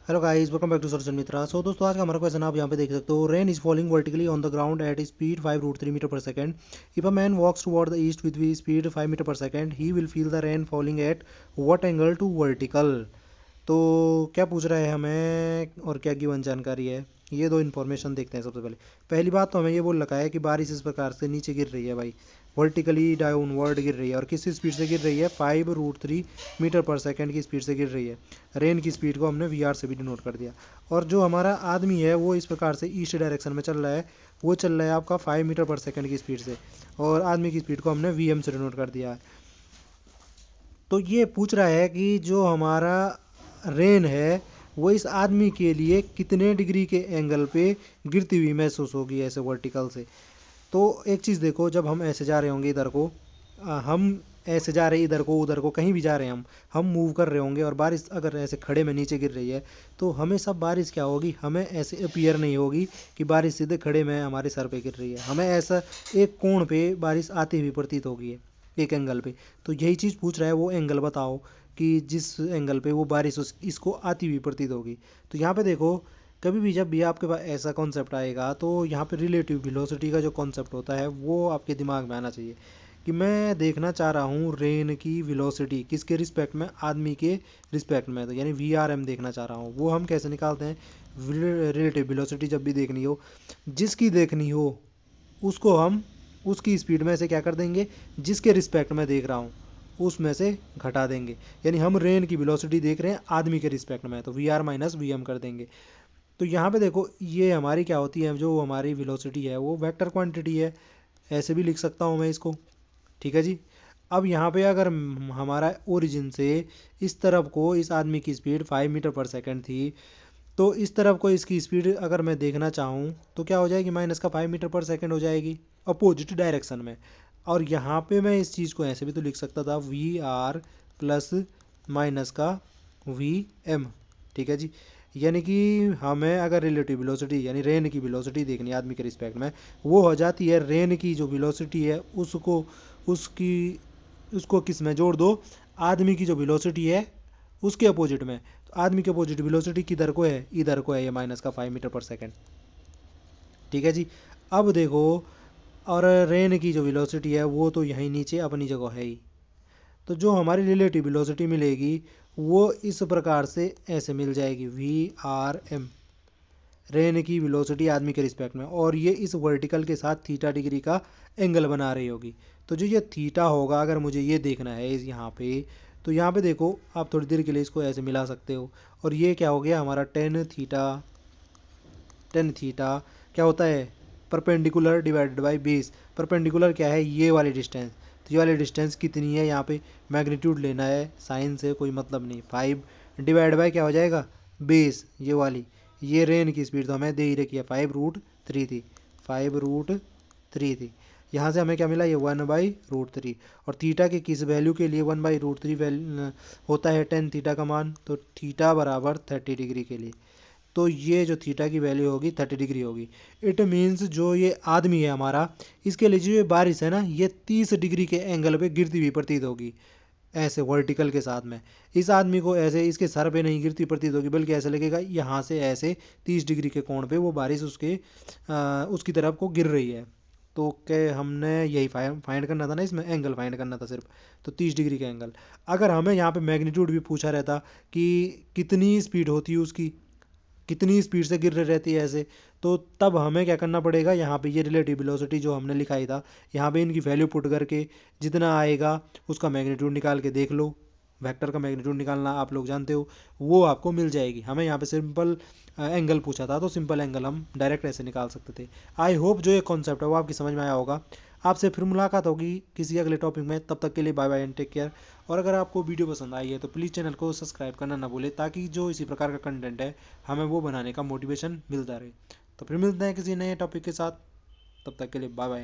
Hello guys, welcome back to Sarjan Mitra. So दोस्तों, आज का हमारा क्वेश्चन आप यहाँ पे देख सकते हो। Rain is falling vertically on the ground at speed 5√3 metre per second. If a man walks toward the east with speed 5 metre per second, he will feel the rain falling at what angle to vertical. तो क्या पूछ रहा है हमें और क्या given जानकारी है, ये दो इन्फॉर्मेशन देखते हैं। सबसे पहले पहली बात तो हमें ये बोल रखा है कि बारिश इस प्रकार से नीचे गिर रही है भाई, वर्टिकली डाउनवर्ड गिर रही है। और किस स्पीड से गिर रही है? 5√3 मीटर पर सेकंड की स्पीड से गिर रही है। रेन की स्पीड को हमने वी से भी डिनोट कर दिया। और जो हमारा आदमी है वो इस प्रकार से ईस्ट डायरेक्शन में चल रहा है, वो चल रहा है आपका 5 मीटर पर सेकंड की स्पीड से, और आदमी की स्पीड को हमने वी से डिनोट कर दिया है। तो ये पूछ रहा है कि जो हमारा रेन है वो इस आदमी के लिए कितने डिग्री के एंगल पे गिरती हुई महसूस होगी ऐसे वर्टिकल से। तो एक चीज़ देखो, जब हम ऐसे जा रहे होंगे इधर को, हम ऐसे जा रहे हैं इधर को उधर को, कहीं भी जा रहे हैं हम मूव कर रहे होंगे, और बारिश अगर ऐसे खड़े में नीचे गिर रही है तो हमें सब बारिश क्या होगी, हमें ऐसे अपीयर नहीं होगी कि बारिश सीधे खड़े में हमारे सर पे गिर रही है। हमें ऐसा एक कोण पे बारिश आती हुई प्रतीत होगी, एक एंगल पे। तो यही चीज़ पूछ रहा है, वो एंगल बताओ कि जिस एंगल पे वो बारिश इसको आती हुई प्रतीत होगी। तो यहाँ पे देखो, कभी भी जब भी आपके पास ऐसा कॉन्सेप्ट आएगा तो यहाँ पे रिलेटिव वेलोसिटी का जो कॉन्सेप्ट होता है वो आपके दिमाग में आना चाहिए कि मैं देखना चाह रहा हूँ रेन की वेलोसिटी किसके रिस्पेक्ट में, आदमी के रिस्पेक्ट में। तो यानी VRM देखना चाह रहा हूँ। वो हम कैसे निकालते हैं? रिलेटिव वेलोसिटी जब भी देखनी हो, जिसकी देखनी हो उसको हम उसकी स्पीड में से क्या कर देंगे, जिसके रिस्पेक्ट में देख रहा हूँ उसमें से घटा देंगे। यानी हम रेन की वेलोसिटी देख रहे हैं आदमी के रिस्पेक्ट में, तो VR माइनस VM कर देंगे। तो यहाँ पे देखो, ये हमारी क्या होती है, जो हमारी वेलोसिटी है वो वेक्टर क्वांटिटी है, ऐसे भी लिख सकता हूँ मैं इसको। ठीक है जी। अब यहाँ पे अगर हमारा ओरिजिन से इस तरफ को इस आदमी की स्पीड 5 मीटर पर सेकंड थी, तो इस तरफ को इसकी स्पीड अगर मैं देखना चाहूँ तो क्या हो जाएगी, माइनस का 5 मीटर पर सेकंड हो जाएगी अपोजिट डायरेक्शन में। और यहाँ पे मैं इस चीज़ को ऐसे भी तो लिख सकता था, VR प्लस माइनस का VM। ठीक है जी। यानी कि हमें अगर रिलेटिव वेलोसिटी यानी रेन की वेलोसिटी देखनी है आदमी के रिस्पेक्ट में, वो हो जाती है रेन की जो वेलोसिटी है उसको उसकी उसको किस में जोड़ दो, आदमी की जो वेलोसिटी है उसके अपोजिट में। तो आदमी के अपोजिट वेलोसिटी किधर को है, इधर को है, ये माइनस का 5 मीटर पर सेकंड। ठीक है जी। अब देखो, और रेन की जो वेलोसिटी है वो तो यहीं नीचे अपनी जगह है ही। तो जो हमारी रिलेटिव वेलोसिटी मिलेगी वो इस प्रकार से ऐसे मिल जाएगी, VRM, रेन की वेलोसिटी आदमी के रिस्पेक्ट में, और ये इस वर्टिकल के साथ थीटा डिग्री का एंगल बना रही होगी। तो जो ये थीटा होगा, अगर मुझे ये देखना है इस यहाँ पे, तो यहाँ पे देखो आप थोड़ी देर के लिए इसको ऐसे मिला सकते हो, और ये क्या हो गया हमारा टेन थीटा क्या होता है, perpendicular divided by base. Perpendicular क्या है, ये वाली डिस्टेंस। तो ये वाली डिस्टेंस कितनी है, यहाँ पे मैग्नीट्यूड लेना है, साइन से कोई मतलब नहीं। 5 डिवाइड बाई क्या हो जाएगा, बेस, ये वाली। ये रेन की स्पीड तो हमें दे ही रखी है, 5√3 थी, 5√3 थी। यहाँ से हमें क्या मिला, ये 1/√3। और थीटा के किस वैल्यू के लिए 1/√3 होता है टेन थीटा का मान, तो थीटा बराबर 30 डिग्री के लिए। तो ये जो थीटा की वैल्यू होगी 30 डिग्री होगी। इट मीन्स जो ये आदमी है हमारा, इसके लिए जो ये बारिश है ना, ये 30 डिग्री के एंगल पे गिरती हुई प्रतीत होगी, ऐसे वर्टिकल के साथ में। इस आदमी को ऐसे इसके सर पे नहीं गिरती प्रतीत होगी, बल्कि ऐसे लगेगा यहाँ से ऐसे 30 डिग्री के कोण पे वो बारिश उसकी तरफ को गिर रही है। तो क्या हमने यही फाइंड करना था ना, इसमें एंगल फाइंड करना था सिर्फ, तो 30 डिग्री का एंगल। अगर हमें यहाँ पे मैग्नीट्यूड भी पूछा रहता कि कितनी स्पीड होती है उसकी, कितनी स्पीड से गिर रही रहती है ऐसे, तो तब हमें क्या करना पड़ेगा, यहाँ पे ये रिलेटिव वेलोसिटी जो हमने लिखाई था, यहाँ पे इनकी वैल्यू पुट करके जितना आएगा उसका मैग्नीट्यूड निकाल के देख लो। वेक्टर का मैग्नीट्यूड निकालना आप लोग जानते हो, वो आपको मिल जाएगी। हमें यहाँ पे सिंपल एंगल पूछा था, तो सिंपल एंगल हम डायरेक्ट ऐसे निकाल सकते थे। आई होप जो ये कॉन्सेप्ट है वो आपकी समझ में आया होगा। आपसे फिर मुलाकात होगी किसी अगले टॉपिक में, तब तक के लिए bye bye and take care. और अगर आपको वीडियो पसंद आई है तो प्लीज़ चैनल को सब्सक्राइब करना ना भूलें, ताकि जो इसी प्रकार का कंटेंट है हमें वो बनाने का मोटिवेशन मिलता रहे। तो फिर मिलते हैं किसी नए टॉपिक के साथ, तब तक के लिए बाय बाय।